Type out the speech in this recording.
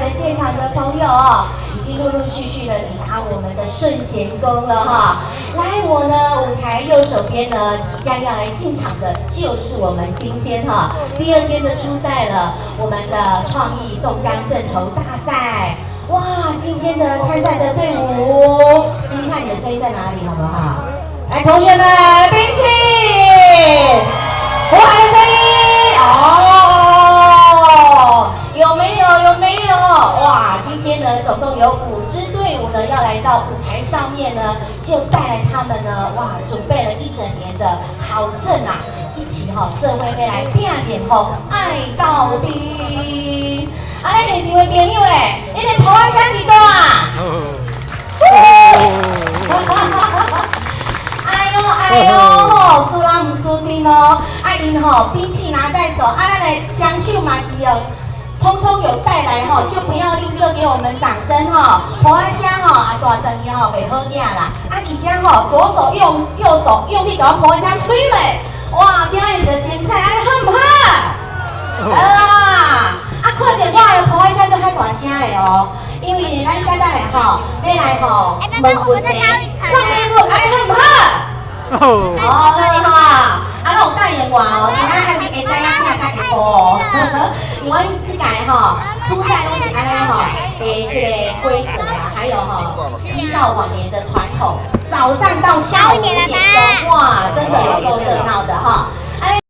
的现场的朋友哦，已经陆陆续续的抵达我们的圣贤宫了哈。来，我呢舞台右手边呢，即将要来进场的就是我们今天哈第2天的初赛了，我们的创意宋江阵头大赛。哇，今天的参赛的队伍，听听看你的声音在哪里，好不好？来，同学们，冰淇淋，呼喊的声音哦，有没有？有没有？哇，今天呢，总共有5支队伍呢，要来到舞台上面呢，就带来他们呢，哇，准备了1整年的好阵啊，一起哈，这位会来变脸后爱到底。啊，咱现场的朋友嘞，你们抱我啥几多啊？哎呦吼，输人唔输阵哦，啊因吼兵器拿在手，啊咱的双手嘛是有，通通有带来吼，就不要吝啬给我们掌声吼。抱啊声吼，啊大长伊吼袂好囝啦，啊而且吼左手用右手用力给我抱啊声推嘞，哇表演的精彩，啊好唔好？啊，看到我的抱啊声就较大声的哦，因为咱现在来吼，要来吼问问题，上面好，哎好唔好？哦，那你好啊！啊，那有大眼娃哦，你看会知影听较会播哦。因为这届吼初赛都是安尼吼，这个规则啊，还有吼依照往年的传统，早上到下午5点钟，哇，真的有够热闹的哈。